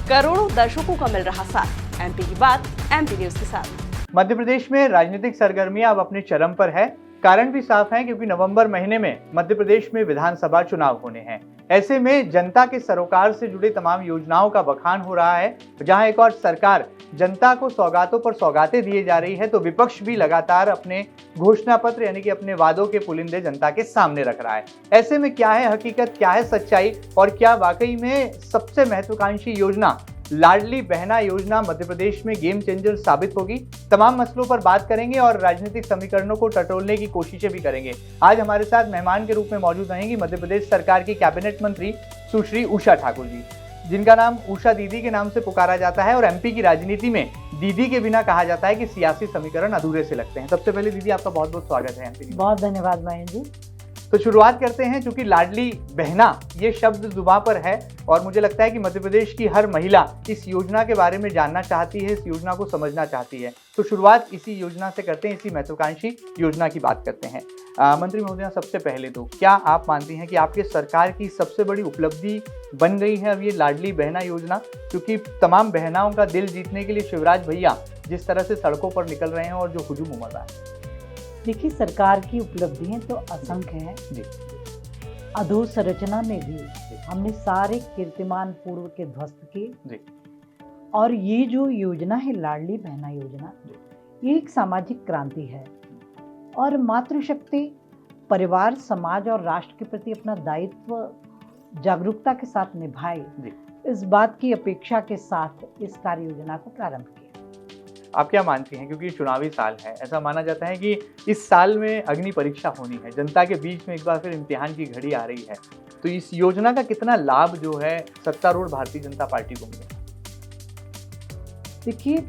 करोड़ों दर्शकों का मिल रहा साथ। एमपी की बात एमपी न्यूज के साथ। मध्य प्रदेश में राजनीतिक सरगर्मियां अब अपने चरम पर है। कारण भी साफ है, क्योंकि नवंबर महीने में मध्य प्रदेश में विधानसभा चुनाव होने हैं। ऐसे में जनता के सरोकार से जुड़े तमाम योजनाओं का बखान हो रहा है। जहां एक और सरकार जनता को सौगातों पर सौगातें दिए जा रही है, तो विपक्ष भी लगातार अपने घोषणा पत्र यानी कि अपने वादों के पुलिंदे जनता के सामने रख रहा है। ऐसे में क्या है हकीकत, क्या है सच्चाई, और क्या वाकई में सबसे महत्वाकांक्षी योजना लाडली बहना योजना मध्य प्रदेश में गेम चेंजर साबित होगी? तमाम मसलों पर बात करेंगे और राजनीतिक समीकरणों को टटोलने की कोशिशें भी करेंगे। आज हमारे साथ मेहमान के रूप में मौजूद रहेंगी मध्य प्रदेश सरकार की कैबिनेट मंत्री सुश्री उषा ठाकुर जी, जिनका नाम उषा दीदी के नाम से पुकारा जाता है। और एमपी की राजनीति में दीदी के बिना कहा जाता है कि सियासी समीकरण अधूरे से लगते हैं। सबसे पहले दीदी, आपका बहुत बहुत स्वागत है एमपी। बहुत धन्यवाद महेंद्र जी। तो शुरुआत करते हैं, क्योंकि लाडली बहना ये शब्द जुबां पर है और मुझे लगता है कि मध्य प्रदेश की हर महिला इस योजना के बारे में जानना चाहती है, इस योजना को समझना चाहती है। तो शुरुआत इसी योजना से करते हैं, इसी महत्वाकांक्षी योजना की बात करते हैं। मंत्री महोदया, सबसे पहले तो क्या आप मानती हैं कि आपके सरकार की सबसे बड़ी उपलब्धि बन गई है अब ये लाडली बहना योजना? क्योंकि तमाम बहनाओं का दिल जीतने के लिए शिवराज भैया जिस तरह से सड़कों पर निकल रहे हैं और जो हुजूम उमड़ रहा है। देखिए, सरकार की उपलब्धियां तो असंख्य हैं। अधोसंरचना में भी हमने सारे कीर्तिमान पूर्व के ध्वस्त किए। और ये जो योजना है लाडली बहना योजना, ये एक सामाजिक क्रांति है और मातृशक्ति परिवार, समाज और राष्ट्र के प्रति अपना दायित्व जागरूकता के साथ निभाए, इस बात की अपेक्षा के साथ इस कार्य योजना को प्रारंभ किया। आप क्या मानती हैं, क्योंकि चुनावी साल है, ऐसा माना जाता है कि इस साल में अग्नि परीक्षा होनी है, जनता के बीच में एक बार फिर इम्तिहान की घड़ी आ रही है, तो इस योजना का कितना लाभ जो है सत्तारूढ़ भारतीय जनता पार्टी को मिलेगा? देखिए,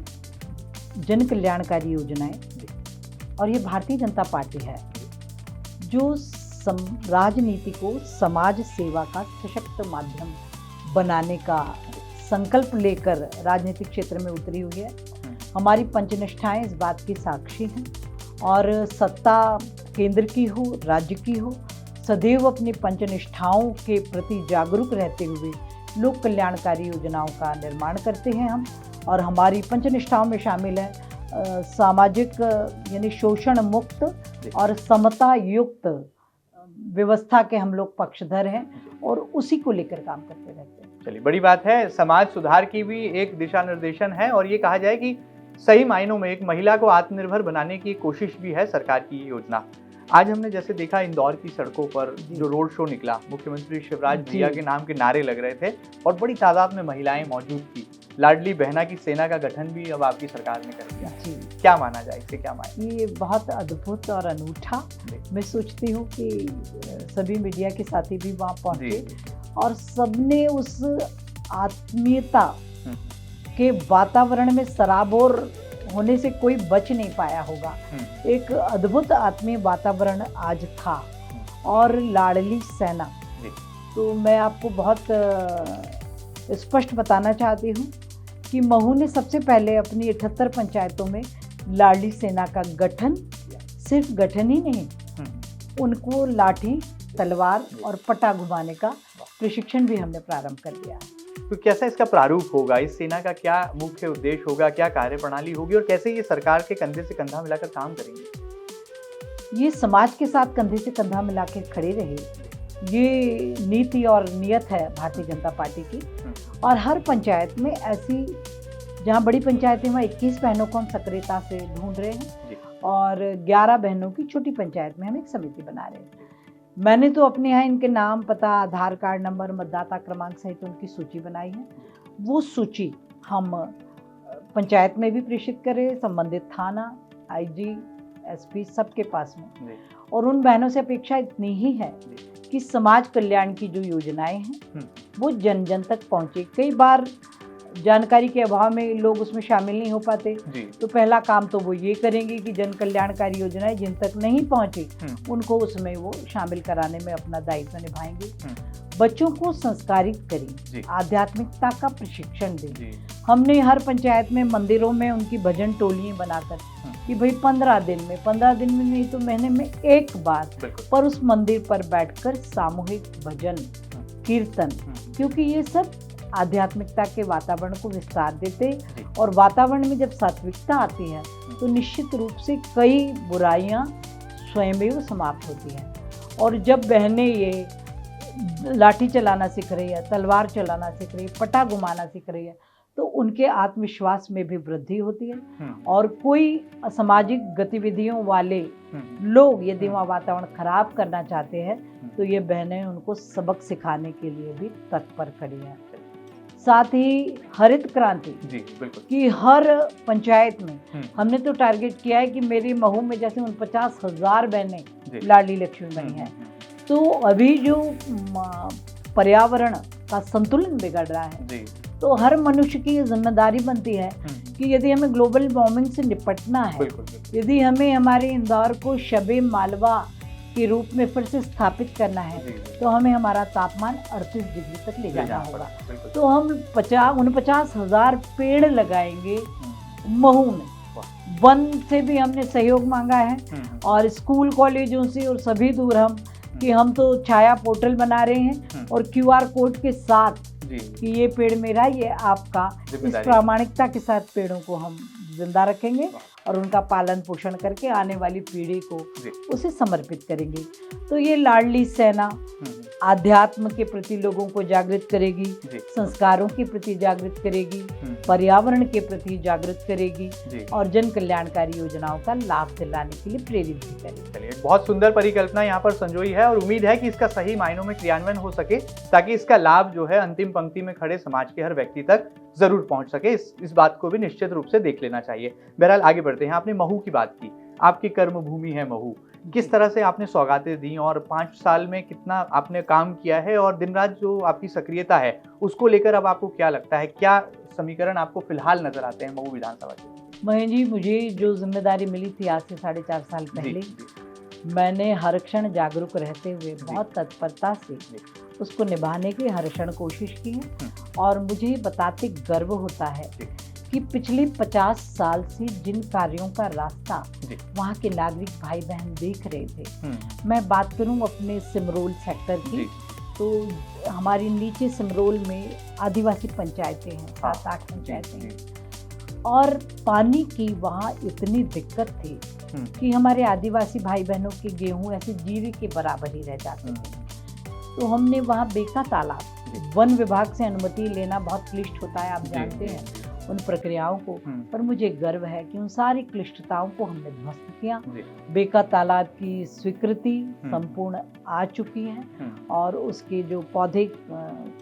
जन कल्याणकारी योजनाएं, और ये भारतीय जनता पार्टी है जो राजनीति को समाज सेवा का सशक्त माध्यम बनाने का संकल्प लेकर राजनीतिक क्षेत्र में उतरी हुई है। हमारी पंचनिष्ठाएं इस बात की साक्षी हैं। और सत्ता केंद्र की हो, राज्य की हो, सदैव अपनी पंचनिष्ठाओं के प्रति जागरूक रहते हुए लोक कल्याणकारी योजनाओं का निर्माण करते हैं हम। और हमारी पंचनिष्ठाओं में शामिल है सामाजिक यानी शोषण मुक्त और समता युक्त व्यवस्था के हम लोग पक्षधर हैं और उसी को लेकर काम करते रहते हैं। चलिए, बड़ी बात है। समाज सुधार की भी एक दिशा निर्देशन है और ये कहा जाए कि सही मायनों में एक महिला को आत्मनिर्भर बनाने की कोशिश भी है सरकार की ये योजना। आज हमने जैसे देखा इंदौर की सड़कों पर जो रोड शो निकला, मुख्यमंत्री शिवराज भैया के नाम के नारे लग रहे थे और बड़ी तादाद में महिलाएं मौजूद थी। लाडली बहना की सेना का गठन भी अब आपकी सरकार ने कर दिया। क्या माना जाए, इससे क्या माना? ये बहुत अद्भुत और अनूठा। मैं सोचती हूँ कि सभी मीडिया के साथी भी वहाँ पहुँचे और सबने उस आत्मीयता के वातावरण में सराबोर होने से कोई बच नहीं पाया होगा। एक अद्भुत आत्मीय वातावरण आज था। और लाडली सेना, तो मैं आपको बहुत स्पष्ट बताना चाहती हूँ कि महू ने सबसे पहले अपनी 78 पंचायतों में लाडली सेना का गठन, सिर्फ गठन ही नहीं, उनको लाठी, तलवार और पटा घुमाने का प्रशिक्षण भी हमने प्रारंभ कर दिया। तो कैसा इसका प्रारूप होगा, इस सेना का क्या मुख्य उद्देश्य होगा, क्या कार्यप्रणाली होगी और कैसे ये सरकार के कंधे से कंधा मिलाकर काम करेंगे? ये समाज के साथ कंधे से कंधा मिलाकर खड़े रहे, ये नीति और नियत है भारतीय जनता पार्टी की। और हर पंचायत में ऐसी, जहाँ बड़ी पंचायतें वहाँ 21 बहनों को हम सक्रियता से ढूंढ रहे हैं और 11 बहनों की छोटी पंचायत में हम एक समिति बना रहे हैं। मैंने तो अपने यहाँ इनके नाम, पता, आधार कार्ड नंबर, मतदाता क्रमांक सहित उनकी सूची बनाई है। वो सूची हम पंचायत में भी प्रेषित करें, संबंधित थाना, आईजी, एसपी सबके पास में। और उन बहनों से अपेक्षा इतनी ही है कि समाज कल्याण की जो योजनाएं हैं वो जन जन तक पहुँचे। कई बार जानकारी के अभाव में लोग उसमें शामिल नहीं हो पाते, तो पहला काम तो वो ये करेंगे कि जन कल्याणकारी योजनाएं जिन तक नहीं पहुंची उनको उसमें वो शामिल कराने में अपना दायित्व निभाएंगे। बच्चों को संस्कारित करें, आध्यात्मिकता का प्रशिक्षण दें। हमने हर पंचायत में, मंदिरों में उनकी भजन टोलियां बनाकर कि भाई 15 दिन में नहीं तो महीने में एक बार पर उस मंदिर पर बैठकर सामूहिक भजन कीर्तन, क्योंकि ये सब आध्यात्मिकता के वातावरण को विस्तार देते, और वातावरण में जब सात्विकता आती है तो निश्चित रूप से कई बुराइयां स्वयं समाप्त होती हैं। और जब बहनें ये लाठी चलाना सीख रही है, तलवार चलाना सीख रही है, पटा घुमाना सीख रही है, तो उनके आत्मविश्वास में भी वृद्धि होती है। और कोई असामाजिक गतिविधियों वाले लोग यदि वहाँ वातावरण खराब करना चाहते हैं तो ये बहनें उनको सबक सिखाने के लिए भी तत्पर खड़ी हैं। साथ ही हरित क्रांति जी बिल्कुल कि हर पंचायत में हमने तो टारगेट किया है कि मेरी महू में जैसे 49,000 बहनें लाडली लक्ष्मी बनी हैं। तो अभी जो पर्यावरण का संतुलन बिगड़ रहा है, तो हर मनुष्य की ये जिम्मेदारी बनती है कि यदि हमें ग्लोबल वार्मिंग से निपटना है, यदि हमें हमारे इंदौर को शबे मालवा के रूप में फिर से स्थापित करना है, तो हमें हमारा तापमान 38 डिग्री तक ले जाना होगा। तो हम 49,000 पेड़ लगाएंगे महू में। वन से भी हमने सहयोग मांगा है, और स्कूल कॉलेजों से और सभी दूर कि हम तो छाया पोर्टल बना रहे हैं और QR कोड के साथ कि ये पेड़ मेरा, ये आपका, इस प्रामाणिकता के साथ पेड़ों को हम जिंदा रखेंगे और उनका पालन पोषण करके आने वाली पीढ़ी को उसे समर्पित करेंगे। तो ये लाडली सेना आध्यात्म के प्रति लोगों को जागृत करेगी, संस्कारों के प्रति जागृत करेगी, पर्यावरण के प्रति जागृत करेगी और जन कल्याणकारी योजनाओं का लाभ दिलाने के लिए प्रेरित भी करेगी। चलिए, बहुत सुंदर परिकल्पना यहाँ पर संजोई है और उम्मीद है कि इसका सही मायनों में क्रियान्वयन हो सके, ताकि इसका लाभ जो है अंतिम पंक्ति में खड़े समाज के हर व्यक्ति तक जरूर पहुंच सके। इस बात को भी निश्चित रूप से देख लेना चाहिए। बहरहाल आगे बढ़ते हैं। आपने महू की बात की, आपकी कर्म भूमि है महू। किस तरह से आपने सौगातें दी और 5 साल में कितना आपने काम किया है, और दिन रात जो आपकी सक्रियता है उसको लेकर अब आपको क्या लगता है, क्या समीकरण आपको फिलहाल नजर आते हैं महू विधानसभा के? महेश जी, मुझे जो जिम्मेदारी मिली थी आज से 4.5 साल पहले, मैंने हर क्षण जागरूक रहते हुए बहुत तत्परता से उसको निभाने की हर क्षण कोशिश की है। और मुझे बताते गर्व होता है कि पिछले 50 साल से जिन कार्यों का रास्ता वहाँ के नागरिक भाई बहन देख रहे थे। मैं बात करूँ अपने सिमरोल सेक्टर की, तो हमारी नीचे सिमरोल में आदिवासी पंचायतें हैं, 7-8 पंचायतें हैं, और पानी की वहाँ इतनी दिक्कत थी कि हमारे आदिवासी भाई बहनों के गेहूं ऐसे जीरे के बराबर ही रह जाते थे। तो हमने वहाँ बेका तालाब, वन विभाग से अनुमति लेना बहुत क्लिष्ट होता है, आप जानते हैं उन प्रक्रियाओं को, पर मुझे गर्व है कि उन सारी क्लिष्टताओं को हमने ध्वस्त किया। बेका तालाब की स्वीकृति संपूर्ण आ चुकी है और उसके जो पौधे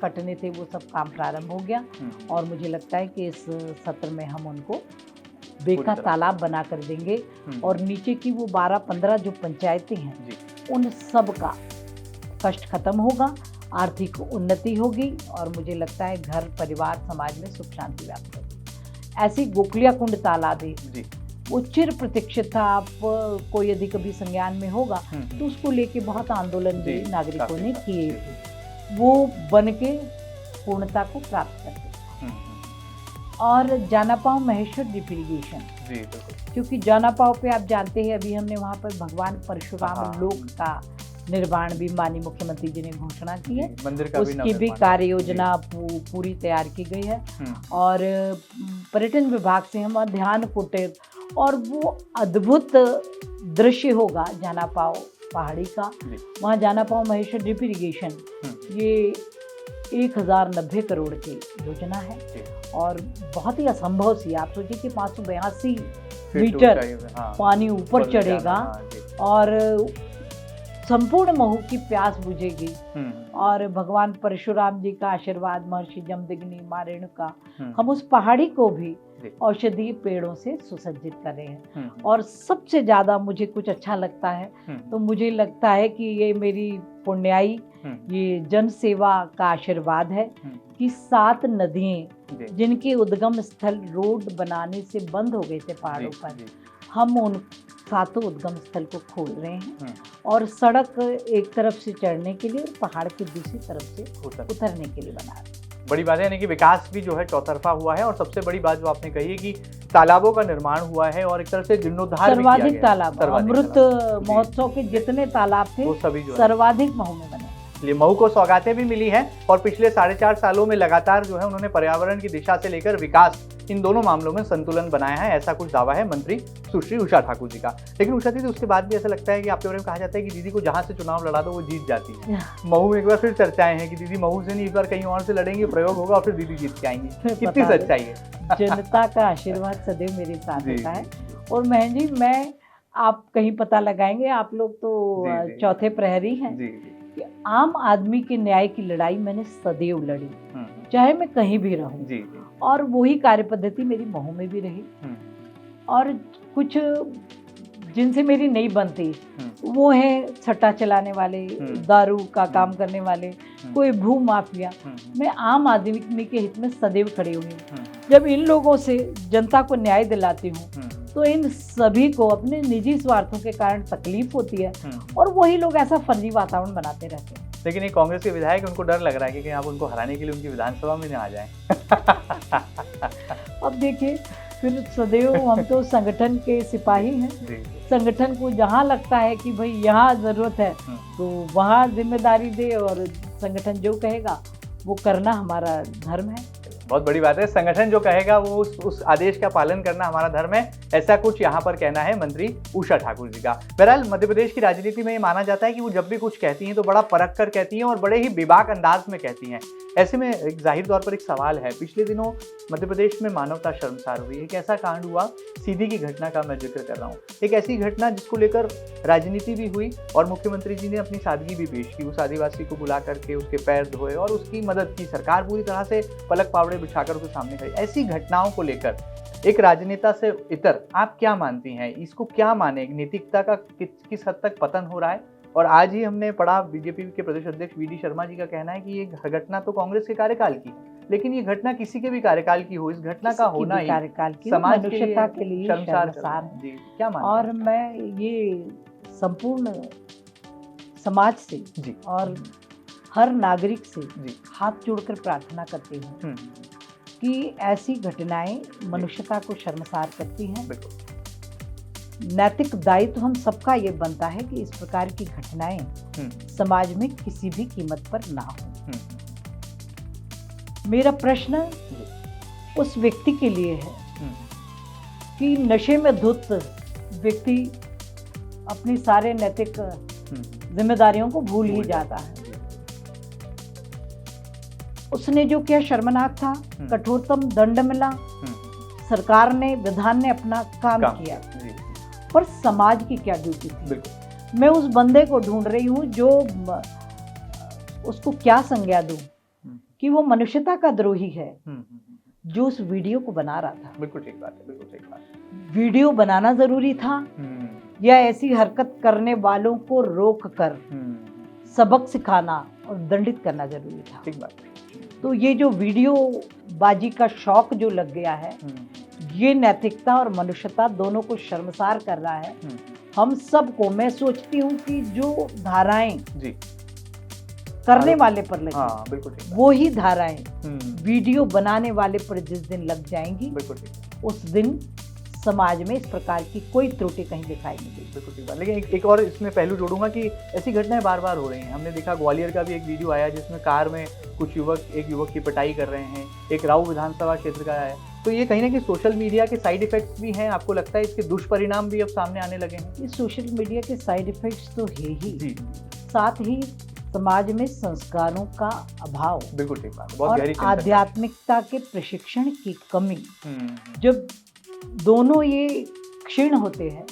कटने थे वो सब काम प्रारंभ हो गया, और मुझे लगता है कि इस सत्र में हम उनको बेका तालाब बना कर देंगे और नीचे की वो 12-15 जो पंचायतें हैं उन सब का कष्ट खत्म होगा, आर्थिक उन्नति होगी, और मुझे लगता है घर परिवार समाज में सुख शांति व्याप्त होगी। ऐसी गोकुलिया कुंड तालाब है, वो चिर प्रतीक्षित था। आपको यदि कभी संज्ञान में होगा तो उसको लेके बहुत आंदोलन भी नागरिकों ने किए थे, वो बन के पूर्णता को प्राप्त कर गए। और जानापाव महेश्वर ड्रिप इरिगेशन, क्योंकि जानापाव पे आप जानते हैं अभी हमने वहाँ पर भगवान परशुराम लोक का निर्माण भी माननीय मुख्यमंत्री जी ने घोषणा की है, उसकी भी कार्य योजना पूरी तैयार की गई है। और पर्यटन विभाग से हम ध्यान कुटीर, और वो अद्भुत दृश्य होगा जानापाव पहाड़ी का, वहाँ जानापाव महेश्वर ड्रिप इरिगेशन, ये 1090 करोड़ की योजना है और बहुत ही असंभव सी। आप सोचिए कि 582 मीटर पानी ऊपर चढ़ेगा और संपूर्ण महू की प्यास बुझेगी, और भगवान परशुराम जी का आशीर्वाद, महर्षि जमदग्नि, मां रेणुका, हम उस पहाड़ी को भी औषधीय पेड़ों से सुसज्जित कर रहे हैं। और सबसे ज्यादा मुझे कुछ अच्छा लगता है तो मुझे लगता है कि ये मेरी पुण्याई, ये जन सेवा का आशीर्वाद है कि 7 नदियां जिनके उद्गम स्थल रोड बनाने से बंद हो गए थे पहाड़ों पर, हम उन 7 उद्गम स्थल को खोल रहे हैं और सड़क एक तरफ से चढ़ने के लिए और पहाड़ की दूसरी तरफ से उतरने के लिए बना रहे हैं। बड़ी बात है, यानी कि विकास भी जो है चौतरफा हुआ है, और सबसे बड़ी बात जो आपने कही है कि तालाबों का निर्माण हुआ है और एक तरह से जीर्णोद्धार भी किया गया है। तालाब, अमृत महोत्सव के जितने तालाब थे वो सभी जो सर्वाधिक महू में बने। इसलिए मऊ को सौगातें भी मिली हैं और पिछले 4.5 सालों में लगातार जो है उन्होंने पर्यावरण की दिशा से लेकर विकास, इन दोनों मामलों में संतुलन बनाया है, ऐसा कुछ दावा है मंत्री सुश्री उषा ठाकुर जी का। लेकिन उषा दीदी, उसके बाद भी ऐसा लगता है कि आपके बारे में कहा जाता है कि दीदी को जहां से चुनाव लड़ा दो वो जीत जाती है। मऊ में एक बार फिर चर्चाएं हैं कि दीदी मऊ से नहीं, इस बार कहीं और से लड़ेंगे, प्रयोग होगा और फिर दीदी जीत के आएंगी। कितनी सच्चाई है? जनता का आशीर्वाद सदैव मेरे साथ होता है। और महन जी, मैं आप कहीं पता लगाएंगे, आप लोग तो चौथे प्रहरी हैं, कि आम आदमी के न्याय की लड़ाई मैंने सदैव लड़ी, चाहे मैं कहीं भी रहूं। और वही कार्य पद्धति मेरी महू में भी रही। और कुछ जिनसे मेरी नहीं बनती वो है सट्टा चलाने वाले, दारू का काम करने वाले, कोई भू माफिया। मैं आम आदमी के हित में सदैव खड़ी हुई हूँ। जब इन लोगों से जनता को न्याय दिलाती हूँ तो इन सभी को अपने निजी स्वार्थों के कारण तकलीफ होती है और वही लोग ऐसा फर्जी वातावरण बनाते रहते हैं। लेकिन एक कांग्रेस के विधायक, उनको डर लग रहा है कि आप उनको हराने के लिए उनकी विधानसभा में न आ जाएं। अब देखिए, फिर सदैव हम तो संगठन के सिपाही हैं। संगठन को जहाँ लगता है कि भाई यहाँ जरूरत है तो वहाँ जिम्मेदारी दे, और संगठन जो कहेगा वो करना हमारा धर्म है। बहुत बड़ी बात है, संगठन जो कहेगा वो उस आदेश का पालन करना हमारा धर्म है, ऐसा कुछ यहाँ पर कहना है मंत्री उषा ठाकुर जी का। बहरहाल मध्य प्रदेश की राजनीति में ये माना जाता है कि वो जब भी कुछ कहती हैं तो बड़ा परख कर कहती हैं और बड़े ही बेबाक अंदाज में कहती हैं। ऐसे में एक जाहिर तौर पर एक सवाल है, पिछले दिनों मध्य प्रदेश में मानवता शर्मसार हुई। एक ऐसा कांड हुआ, सीधी की घटना का मैं जिक्र कर रहा हूँ, एक ऐसी घटना जिसको लेकर राजनीति भी हुई और मुख्यमंत्री जी ने अपनी सादगी भी पेश की। उस आदिवासी को बुला करके उसके पैर धोए और उसकी मदद की। सरकार पूरी तरह से पलक पावड़े बिछाकर उसके सामने खड़ी। ऐसी घटनाओं को लेकर एक राजनेता से इतर आप क्या मानती हैं? इसको क्या माने? नैतिकता का किस हद तक पतन हो रहा है? और आज ही हमने पढ़ा, बीजेपी के प्रदेश अध्यक्ष वी डी शर्मा जी का कहना है कि ये घटना तो कांग्रेस के कार्यकाल की है, लेकिन ये घटना किसी के भी कार्यकाल की हो, इस घटना का होना ही कार्यकाल की समाज मनुष्यता के लिए शर्मसार जी, क्या मानते और मैं ये संपूर्ण समाज से जी और हर नागरिक से जी हाथ जोड़कर प्रार्थना करती हूँ कि ऐसी घटनाएं मनुष्यता को शर्मसार करती हैं। नैतिक दायित्व हम सबका ये बनता है कि इस प्रकार की घटनाएं समाज में किसी भी कीमत पर ना हो। मेरा प्रश्न उस व्यक्ति के लिए है कि नशे में धुत व्यक्ति अपनी सारे नैतिक जिम्मेदारियों को भूल ही जाता है। उसने जो किया शर्मनाक था, कठोरतम दंड मिला, सरकार ने, विधान ने अपना काम किया, पर समाज की क्या ड्यूटी थी? मैं उस बंदे को ढूंढ रही हूँ जो उसको क्या संज्ञा दूं कि वो मनुष्यता का द्रोही है जो उस वीडियो को बना रहा था। बिल्कुल ठीक बात है, बिल्कुल ठीक बात है। वीडियो बनाना जरूरी था या ऐसी हरकत करने वालों को रोक कर सबक सिखाना और दंडित करना जरूरी था? ठीक बात है। तो ये जो वीडियो बाजी का शौक जो लग गया है, ये नैतिकता और मनुष्यता दोनों को शर्मसार कर रहा है। हम सबको, मैं सोचती हूँ कि जो धाराएं जी करने वाले पर लगी, बिल्कुल वो ही धाराएं वीडियो बनाने वाले पर जिस दिन लग जाएंगी, बिल्कुल उस दिन समाज में इस प्रकार की कोई त्रुटि कहीं दिखाई नहीं देगी। बिल्कुल ठीक बात। लेकिन एक और इसमें पहलू जोड़ूंगा कि ऐसी घटनाएं बार बार हो रही हैं। हमने देखा ग्वालियर का भी एक वीडियो आया जिसमें कार में कुछ एक युवक की पिटाई कर रहे हैं, एक राऊ विधानसभा क्षेत्र का है। तो ये कहीं ना कहीं सोशल मीडिया के साइड इफेक्ट्स भी हैं। आपको लगता है इसके दुष्परिणाम भी अब सामने आने लगे हैं? ये सोशल मीडिया के साइड इफेक्ट्स तो है ही, साथ ही समाज में संस्कारों का अभाव, बिल्कुल ठीक बात, बहुत गहरी और आध्यात्मिकता के प्रशिक्षण की कमी, जब दोनों ये क्षीण होते हैं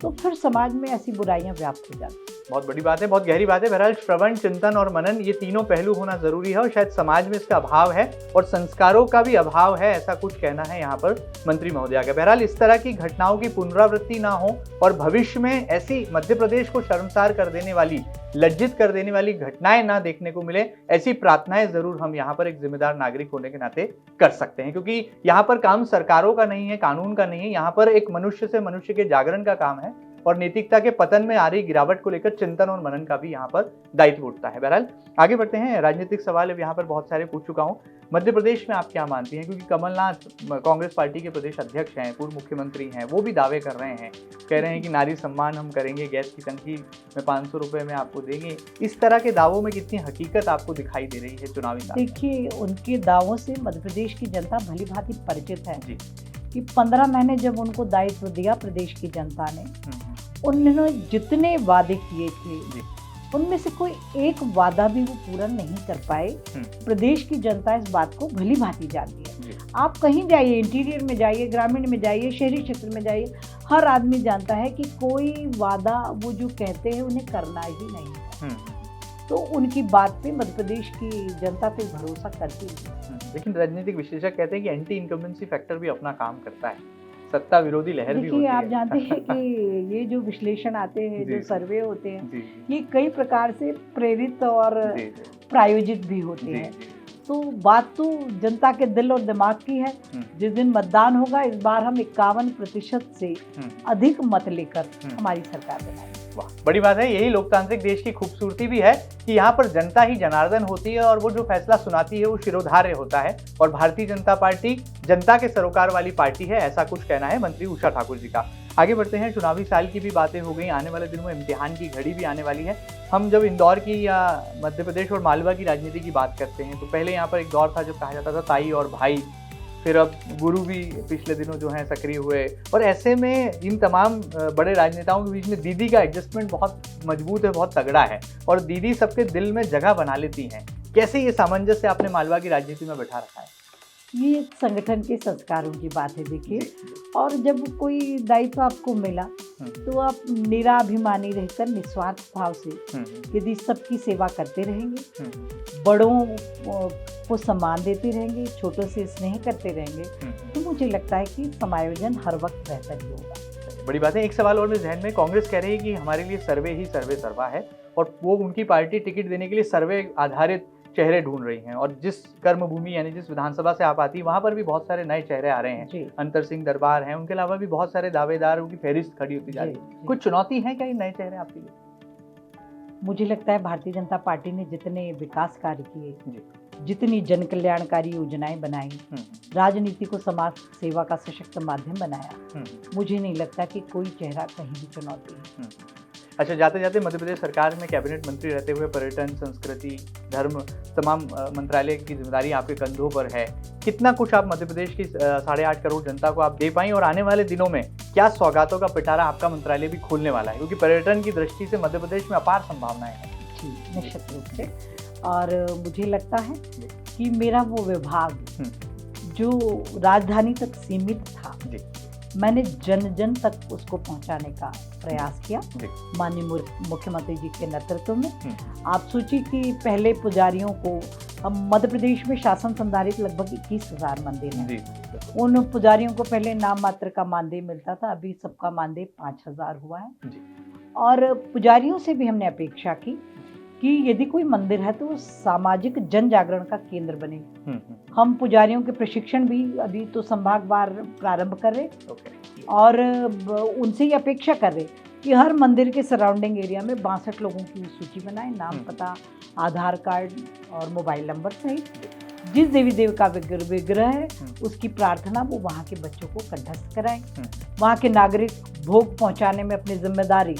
तो फिर समाज में ऐसी बुराइयां व्याप्त हो जाती हैं। बहुत बड़ी बात है, बहुत गहरी बात है। बहरहाल श्रवण, चिंतन और मनन, ये तीनों पहलू होना जरूरी है और शायद समाज में इसका अभाव है और संस्कारों का भी अभाव है, ऐसा कुछ कहना है यहाँ पर मंत्री महोदया का। बहरहाल इस तरह की घटनाओं की पुनरावृत्ति ना हो और भविष्य में ऐसी मध्य प्रदेश को शर्मसार कर देने वाली, लज्जित कर देने वाली घटनाएं ना देखने को मिले, ऐसी प्रार्थनाएं जरूर हम यहाँ पर एक जिम्मेदार नागरिक होने के नाते कर सकते हैं। क्योंकि यहाँ पर काम सरकारों का नहीं है, कानून का नहीं है, यहाँ पर एक मनुष्य से मनुष्य के जागरण का काम है। और नैतिकता के पतन में आ रही गिरावट को लेकर चिंतन और मनन का भी यहाँ पर दायित्व उठता है। बहरहाल आगे बढ़ते हैं, राजनीतिक सवाल अब यहाँ पर बहुत सारे पूछ चुका हूँ। मध्य प्रदेश में आप क्या मानती हैं, क्योंकि कमलनाथ कांग्रेस पार्टी के प्रदेश अध्यक्ष हैं, पूर्व मुख्यमंत्री हैं, वो भी दावे कर रहे हैं, कह रहे हैं कि नारी सम्मान हम करेंगे, गैस की टंकी में 500 रुपये में आपको देंगे। इस तरह के दावों में कितनी हकीकत आपको दिखाई दे रही है चुनावी? देखिए, उनके दावों से मध्य प्रदेश की जनता भली भांति परिचित है जी। कि 15 महीने जब उनको दायित्व दिया प्रदेश की जनता ने, उन्होंने जितने वादे किए थे उनमें से कोई एक वादा भी वो पूरा नहीं कर पाए। प्रदेश की जनता इस बात को भली भांति जानती है। आप कहीं जाइए, इंटीरियर में जाइए, ग्रामीण में जाइए, शहरी क्षेत्र में जाइए, हर आदमी जानता है कि कोई वादा वो जो कहते हैं उन्हें करना ही नहीं है। तो उनकी बात पे मध्य प्रदेश की जनता पे भरोसा करती है। लेकिन राजनीतिक विश्लेषक कहते हैं कि एंटी इनकम्बेंसी फैक्टर भी अपना काम करता है, सत्ता विरोधी लहर भी होती है। आप जानते हैं कि ये जो विश्लेषण आते हैं, जो सर्वे होते हैं, ये कई प्रकार से प्रेरित और प्रायोजित भी होते हैं। तो बात तो जनता के दिल और दिमाग की है। जिस दिन मतदान होगा, इस बार हम 51% से अधिक मत लेकर हमारी सरकार बनाएंगे। वाह, बड़ी बात है। यही लोकतांत्रिक देश की खूबसूरती भी है कि यहाँ पर जनता ही जनार्दन होती है और वो जो फैसला सुनाती है वो शिरोधार्य होता है। और भारतीय जनता पार्टी जनता के सरोकार वाली पार्टी है, ऐसा कुछ कहना है मंत्री उषा ठाकुर जी का। आगे बढ़ते हैं, चुनावी साल की भी बातें हो गई, आने वाले दिनों में इम्तिहान की घड़ी भी आने वाली है। हम जब इंदौर की या मध्य प्रदेश और मालवा की राजनीति की बात करते हैं तो पहले यहाँ पर एक दौर था जब कहा जाता था ताई और भाई, फिर अब गुरु भी पिछले दिनों जो हैं सक्रिय हुए। और ऐसे में इन तमाम बड़े राजनेताओं के बीच में दीदी का एडजस्टमेंट बहुत मजबूत है, बहुत तगड़ा है और दीदी सबके दिल में जगह बना लेती हैं। कैसे ये सामंजस्य आपने मालवा की राजनीति में बैठा रखा है? ये संगठन के संस्कारों की बात है। देखिए, और जब कोई दायित्व आपको मिला तो आप निराभिमानी रहकर निस्वार्थ भाव से यदि सबकी सेवा करते रहेंगे, बड़ों को सम्मान देते रहेंगे, छोटों से स्नेह करते रहेंगे, तो मुझे लगता है कि समायोजन हर वक्त बेहतर ही होगा। बड़ी बात है। एक सवाल और मेरे ध्यान में, कांग्रेस कह रही है कि हमारे लिए सर्वे ही सर्वे सर्वा है और वो उनकी पार्टी टिकट देने के लिए सर्वे आधारित चेहरे ढूंढ रही हैं। और जिस कर्मभूमि यानी जिस विधानसभा से आप आती है वहां पर भी बहुत सारे नए चेहरे आ रहे हैं। अंतर सिंह दरबार हैं, उनके अलावा भी बहुत सारे दावेदारों की फहरिस्त खड़ी होती जा रही है। कुछ चुनौती है क्या ये नए चेहरे आपके लिए? मुझे लगता है भारतीय जनता पार्टी ने जितने विकास कार्य किए, जितनी जन कल्याणकारी योजनाएं बनाई, राजनीति को समाज सेवा का सशक्त माध्यम बनाया, मुझे नहीं लगता कि कोई चेहरा कहीं भी चुनौती है। अच्छा, जाते जाते मध्य प्रदेश सरकार में कैबिनेट मंत्री रहते हुए पर्यटन, संस्कृति, धर्म, तमाम मंत्रालय की जिम्मेदारी आपके कंधों पर है। कितना कुछ आप मध्य प्रदेश की 8.5 करोड़ जनता को आप दे पाएं और आने वाले दिनों में क्या सौगातों का पिटारा आपका मंत्रालय भी खोलने वाला है, क्योंकि पर्यटन की दृष्टि से मध्य प्रदेश में अपार संभावनाएं हैं? जी, निश्चित रूप से। और मुझे लगता है कि मेरा वो विभाग जो राजधानी तक सीमित था, मैंने जन जन तक उसको पहुंचाने का प्रयास किया माननीय मुख्यमंत्री जी के नेतृत्व में। आप सोचिए कि पहले पुजारियों को, हम मध्य प्रदेश में शासन संधारित लगभग 21,000 मंदिर हैं। उन पुजारियों को पहले नाम मात्र का मानदेय मिलता था, अभी सबका मानदेय 5,000 हुआ है। और पुजारियों से भी हमने अपेक्षा की कि यदि कोई मंदिर है तो सामाजिक जन जागरण का केंद्र बने। हम पुजारियों के प्रशिक्षण भी अभी तो संभागवार प्रारंभ कर रहे और उनसे ये अपेक्षा कर रहे कि हर मंदिर के सराउंडिंग एरिया में 62 लोगों की सूची बनाएं, नाम, पता, आधार कार्ड और मोबाइल नंबर सहित। जिस देवी देव का विग्रह है उसकी प्रार्थना वो वहाँ के बच्चों को कंठस्थ कराएं। वहाँ के नागरिक भोग पहुँचाने में अपनी जिम्मेदारी,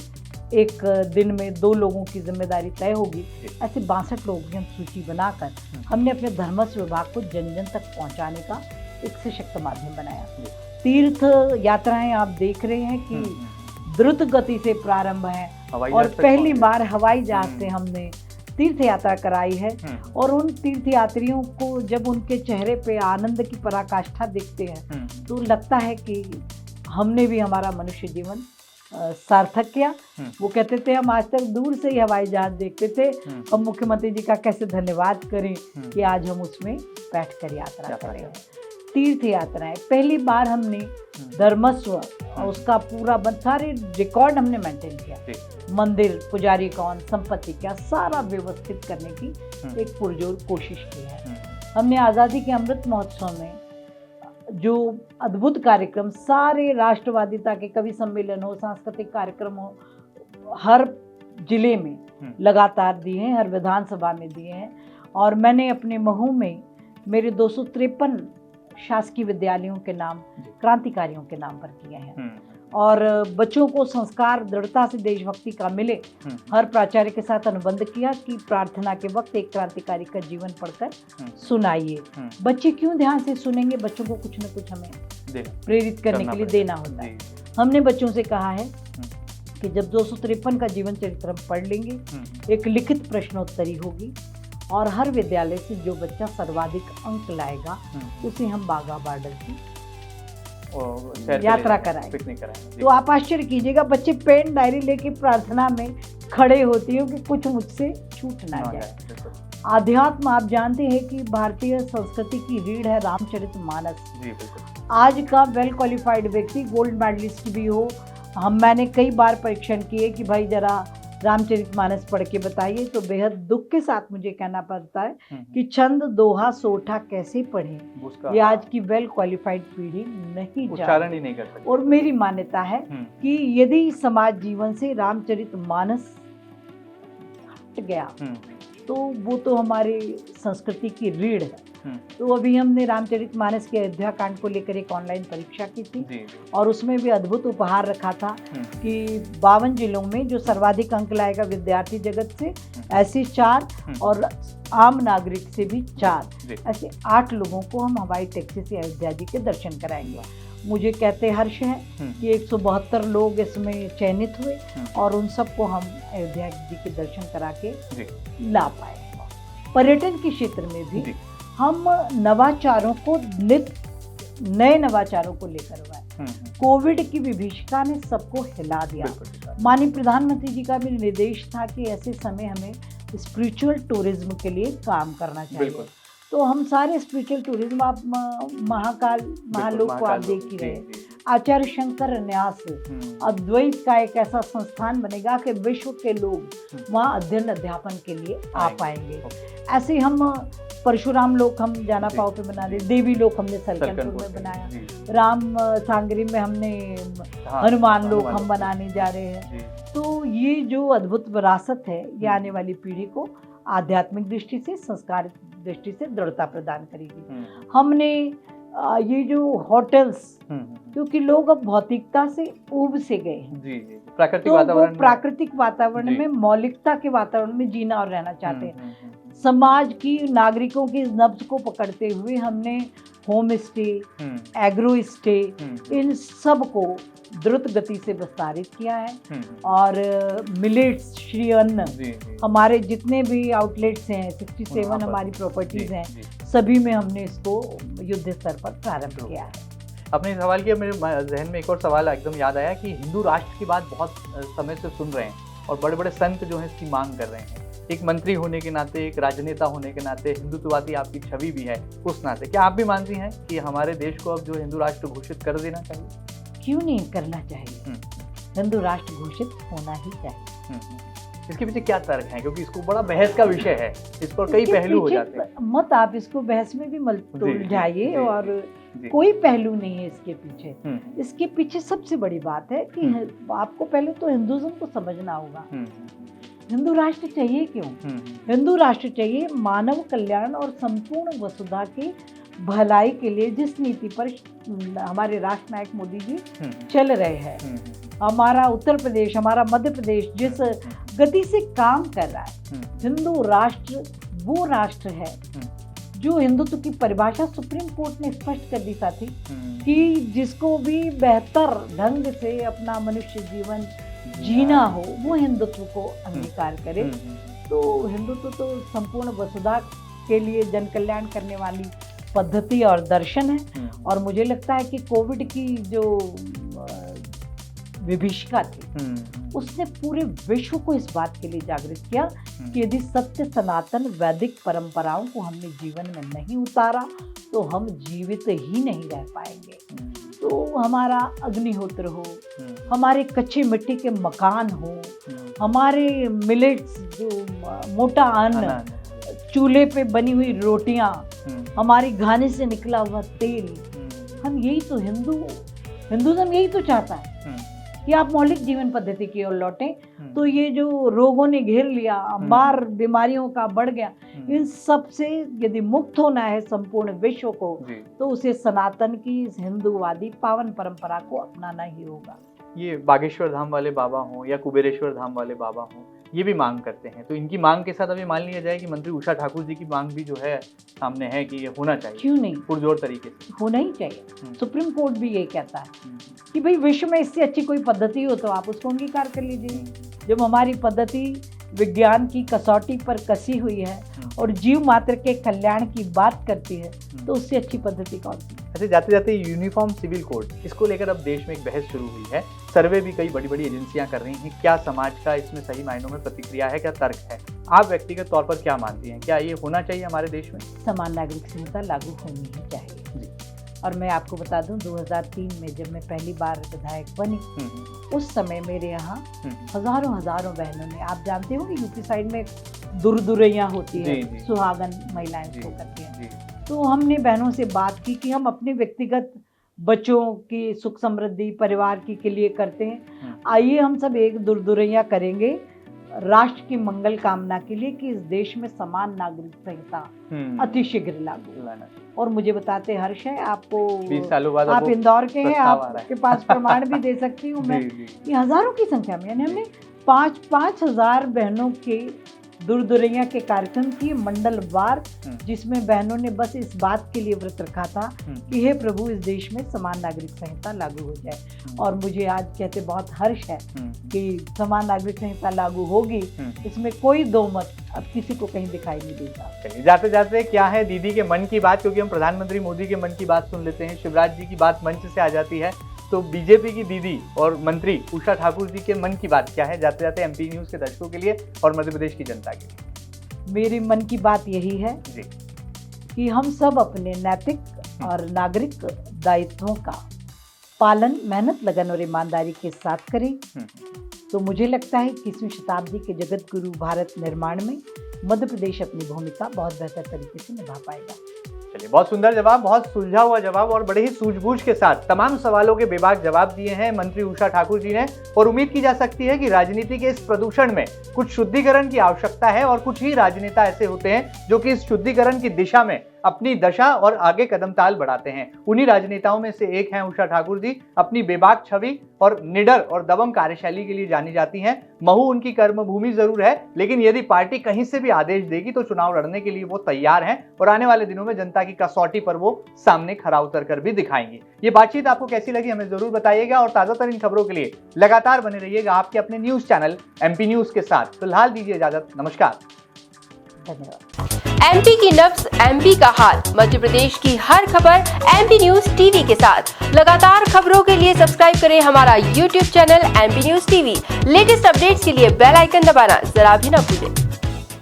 एक दिन में 2 लोगों की जिम्मेदारी तय होगी। ऐसे 62 लोगों की हम सूची बनाकर हमने अपने धर्मस्व विभाग को जन जन तक पहुंचाने का एक सशक्त माध्यम बनाया। तीर्थ यात्राएं आप देख रहे हैं कि द्रुत गति से प्रारंभ है और पहली बार हवाई जहाज से हमने तीर्थ यात्रा कराई है। और उन तीर्थ यात्रियों को जब उनके चेहरे पे आनंद की पराकाष्ठा देखते हैं तो लगता है कि हमने भी हमारा मनुष्य जीवन सार्थक किया। वो कहते थे हम आज तक दूर से ही हवाई जहाज देखते थे, हम मुख्यमंत्री जी का कैसे धन्यवाद करें कि आज हम उसमें बैठकर यात्रा कर रहे हैं। तीर्थ यात्राएं पहली बार हमने धर्मस्व उसका पूरा सारे रिकॉर्ड हमने मेंटेन किया। मंदिर, पुजारी कौन, संपत्ति क्या, सारा व्यवस्थित करने की एक पुरजोर कोशिश की है। हमने आज़ादी के अमृत महोत्सव में जो अद्भुत कार्यक्रम सारे राष्ट्रवादिता के कवि सम्मेलन हो, सांस्कृतिक कार्यक्रम हो, हर जिले में लगातार दिए हैं, हर विधानसभा में दिए हैं। और मैंने अपने महू में मेरे 253 शासकीय विद्यालयों के नाम क्रांतिकारियों के नाम पर किए हैं। और बच्चों को संस्कार दृढ़ता से देशभक्ति का मिले, हर प्राचार्य के साथ अनुबंध किया कि प्रार्थना के वक्त एक क्रांतिकारी का जीवन पढ़कर सुनाइए। बच्चे क्यों ध्यान से सुनेंगे, बच्चों को कुछ न कुछ हमें प्रेरित करने के लिए देना होता है। हमने बच्चों से कहा है कि जब 253 का जीवन चरित्र हम पढ़ लेंगे, एक लिखित प्रश्नोत्तरी होगी और हर विद्यालय से जो बच्चा सर्वाधिक अंक लाएगा उसे हम बाघा बॉर्डर की यात्रा कराएंगे। तो आप आश्चर्य कीजिएगा, बच्चे पेन डायरी लेके प्रार्थना में खड़े होते हो कि कुछ मुझसे छूट ना जाए। आध्यात्म आप जानते हैं कि भारतीय संस्कृति की रीढ़ है रामचरितमानस। आज का वेल क्वालिफाइड व्यक्ति गोल्ड मेडलिस्ट भी हो, मैंने कई बार परीक्षण किए कि भाई जरा रामचरितमानस पढ़ के बताइए, तो बेहद दुख के साथ मुझे कहना पड़ता है कि छंद दोहा सोठा कैसे पढ़ें, ये आज की वेल क्वालिफाइड पीढ़ी नहीं उच्चारण ही नहीं कर सकती। और मेरी मान्यता है कि यदि समाज जीवन से रामचरितमानस हट गया तो वो तो हमारी संस्कृति की रीढ़ है। तो अभी हमने रामचरितमानस के अयोध्या कांड को लेकर एक ऑनलाइन परीक्षा की थी और उसमें भी अद्भुत उपहार रखा था कि 52 जिलों में जो सर्वाधिक अंक लाएगा विद्यार्थी जगत से ऐसे 4 और आम नागरिक से भी 4, ऐसे 8 लोगों को हम हवाई टैक्सी से अयोध्या जी के दर्शन कराएंगे। मुझे कहते हर्ष है कि 172 लोग इसमें चयनित हुए और उन सबको हम अयोध्या जी के दर्शन करा के ला पाए। पर्यटन के क्षेत्र में भी हम नवाचारों को नए नवाचारों को लेकर हुआ है। कोविड की विभीषिका ने सबको हिला दिया। माननीय प्रधानमंत्री जी का भी निर्देश था कि ऐसे समय हमें स्पिरिचुअल टूरिज्म के लिए काम करना चाहिए। तो हम सारे स्पिरिचुअल टूरिज्म, आप महाकाल महालोक को आप देख ही रहे, आचार्य शंकर न्यास अद्वैत का एक ऐसा संस्थान बनेगा कि विश्व के लोग वहाँ अध्ययन अध्यापन के लिए आ पाएंगे। ऐसे हम परशुराम लोक हम जाना पाव पे बना रहे, देवी लोक हमने सलकनपुर में बनाया, राम सांगरी में हमने हनुमान लोक हम बनाने जा रहे हैं। तो ये जो अद्भुत विरासत है ये आने वाली पीढ़ी को आध्यात्मिक दृष्टि से, संस्कार दृष्टि से दृढ़ता प्रदान करेगी। हमने ये जो होटल्स, क्योंकि लोग अब भौतिकता से ऊब से गए हैं, प्राकृतिक वातावरण में मौलिकता के वातावरण में जीना और रहना चाहते हैं। समाज की, नागरिकों की नब्ज को पकड़ते हुए हमने होम स्टे, एग्रो स्टे, इन सब को द्रुत गति से विस्तारित किया है। और मिलेट्स, श्री अन्न, हमारे जितने भी आउटलेट्स हैं, 67 हमारी प्रॉपर्टीज हैं, सभी में हमने इसको युद्ध स्तर पर प्रारंभ किया है। आपने सवाल किया, मेरे जहन में एक और सवाल एकदम याद आया कि हिंदू राष्ट्र की बात बहुत समय से सुन रहे हैं और बड़े बड़े संत जो हैं इसकी मांग कर रहे हैं। एक मंत्री होने के नाते, एक राजनेता होने के नाते, हिंदुत्ववादी आपकी छवि भी है, उस नाते क्या आप भी मानती हैं कि हमारे देश को अब जो हिंदू राष्ट्र घोषित कर देना चाहिए? क्यों नहीं करना चाहिए, हिंदू राष्ट्र घोषित होना ही चाहिए। इसके पीछे क्या तर्क है, क्योंकि इसको बड़ा बहस का विषय है, इस पर कई पहलू हो जाते हैं। मत आप इसको बहस में भी मत उलझाइए, और कोई पहलू नहीं है इसके पीछे। इसके पीछे सबसे बड़ी बात है कि आपको पहले तो हिंदुज़म को समझना होगा। हिंदू राष्ट्र चाहिए क्यों? हिंदू राष्ट्र चाहिए मानव कल्याण और संपूर्ण वसुधा की भलाई के लिए, जिस नीति पर हमारे राष्ट्र नायक मोदी जी चल रहे हैं। हमारा उत्तर प्रदेश, हमारा मध्य प्रदेश जिस गति से काम कर रहा है, हिंदू राष्ट्र वो राष्ट्र है जो हिंदुत्व की परिभाषा सुप्रीम कोर्ट ने स्पष्ट कर दी साथी कि जिसको भी बेहतर ढंग से अपना मनुष्य जीवन जीना हो वो हिंदुत्व को अंगीकार करे। तो हिंदुत्व तो संपूर्ण वसुधा के लिए जन कल्याण करने वाली पद्धति और दर्शन है। और मुझे लगता है कि कोविड की जो विभीषिका थी उसने पूरे विश्व को इस बात के लिए जागृत किया कि यदि सत्य सनातन वैदिक परंपराओं को हमने जीवन में नहीं उतारा तो हम जीवित ही नहीं रह पाएंगे। तो हमारा अग्निहोत्र हो, हमारे कच्चे मिट्टी के मकान हो, हमारे मिलेट्स जो मोटा अन्न, चूल्हे पे बनी हुई रोटियां, हमारी घानी से निकला हुआ तेल, हम यही तो हिंदुज़म यही तो चाहता है कि आप मौलिक जीवन पद्धति की ओर लौटें। तो ये जो रोगों ने घेर लिया, अंबार बीमारियों का बढ़ गया, इन सब से यदि मुक्त होना है संपूर्ण विश्व को, तो उसे सनातन की इस हिंदूवादी पावन परंपरा को अपनाना ही होगा। ये बागेश्वर धाम वाले बाबा हों या कुबेरेश्वर धाम वाले बाबा हों, ये भी मांग करते हैं, तो इनकी मांग के साथ अभी मान लिया जाए कि मंत्री उषा ठाकुर जी की मांग भी जो है सामने है कि ये होना चाहिए। क्यों नहीं, पुरजोर तरीके से होना ही चाहिए। सुप्रीम कोर्ट भी ये कहता है कि भाई विश्व में इससे अच्छी कोई पद्धति हो तो आप उसको अंगीकार कर लीजिए। जब हमारी पद्धति विज्ञान की कसौटी पर कसी हुई है और जीव मात्र के कल्याण की बात करती है, तो उससे अच्छी पद्धति कौन सी। ऐसे जाते जाते यूनिफॉर्म सिविल कोड, इसको लेकर अब देश में एक बहस शुरू हुई है। सर्वे भी कई बड़ी बड़ी एजेंसियां कर रही हैं। क्या समाज का इसमें सही मायनों में प्रतिक्रिया है, क्या तर्क है? आप व्यक्तिगत तौर पर क्या मानती हैं, क्या ये होना चाहिए हमारे देश में? समान नागरिक संहिता लागू होनी ही चाहिए। और मैं आपको बता दूं, 2003 में जब मैं पहली बार विधायक बनी, उस समय मेरे यहाँ हजारों बहनों ने, आप जानते हो कि यूपी साइड में दुरदुरैया होती है, सुहागन महिलाएं इसको करती हैं, तो हमने बहनों से बात की कि हम अपने व्यक्तिगत बच्चों की सुख समृद्धि परिवार के लिए करते हैं, आइए हम सब एक दुरदुरैया करेंगे राष्ट्र की मंगल कामना के लिए कि इस देश में समान नागरिक संहिता अतिशीघ्र लागू। और मुझे बताते हर्ष है, आपको 20 सालों बाद आप इंदौर के हैं, आपके पास प्रमाण भी दे सकती हूँ मैं, ये हजारों की संख्या में, यानी हमने 5,000 बहनों के दुरदुरैया के कार्यक्रम किए मंडलवार, जिसमें बहनों ने बस इस बात के लिए व्रत रखा था कि हे प्रभु इस देश में समान नागरिक संहिता लागू हो जाए। और मुझे आज कहते बहुत हर्ष है कि समान नागरिक संहिता लागू होगी, इसमें कोई दो मत अब किसी को कहीं दिखाई नहीं देता। जाते जाते क्या है दीदी के मन की बात, क्योंकि हम प्रधानमंत्री मोदी के मन की बात सुन लेते हैं, शिवराज जी की बात मंच से आ जाती है, तो बीजेपी की दीदी और मंत्री उषा ठाकुर जी के मन की बात क्या है, जाते जाते एमपी न्यूज के दर्शकों के लिए और मध्य प्रदेश की जनता के लिए? मेरी मन की बात यही है जी कि हम सब अपने नैतिक और नागरिक दायित्वों का पालन मेहनत, लगन और ईमानदारी के साथ करें। तो मुझे लगता है 21वीं शताब्दी के जगत गुरु भारत निर्माण में मध्य प्रदेश अपनी भूमिका बहुत बेहतर तरीके से निभा पाएगा। चलिए, बहुत सुंदर जवाब, बहुत सुलझा हुआ जवाब और बड़े ही सूझबूझ के साथ तमाम सवालों के बेबाक जवाब दिए हैं मंत्री उषा ठाकुर जी ने। और उम्मीद की जा सकती है कि राजनीति के इस प्रदूषण में कुछ शुद्धिकरण की आवश्यकता है और कुछ ही राजनेता ऐसे होते हैं जो कि इस शुद्धिकरण की दिशा में अपनी दशा और आगे कदम ताल बढ़ाते हैं। उन्हीं राजनेताओं में से एक हैं उषा ठाकुर जी। अपनी बेबाक छवि और निडर और दबंग कार्यशैली के लिए जानी जाती हैं। महू उनकी कर्मभूमि जरूर है, लेकिन यदि पार्टी कहीं से भी आदेश देगी तो चुनाव लड़ने के लिए वो तैयार हैं और आने वाले दिनों में जनता की कसौटी पर वो सामने खरा उतर कर भी दिखाएंगे। ये बातचीत आपको कैसी लगी हमें जरूर बताइएगा और ताजा तरीन खबरों के लिए लगातार बने रहिएगा आपके अपने न्यूज चैनल एमपी न्यूज के साथ। फिलहाल दीजिए इजाजत, नमस्कार, धन्यवाद। एमपी की नब्ज, एमपी का हाल, मध्य प्रदेश की हर खबर एमपी न्यूज टीवी के साथ। लगातार खबरों के लिए सब्सक्राइब करें हमारा YouTube channel MP news TV. Latest updates के लिए बेल आइकन दबाना जरा भी न भूलें।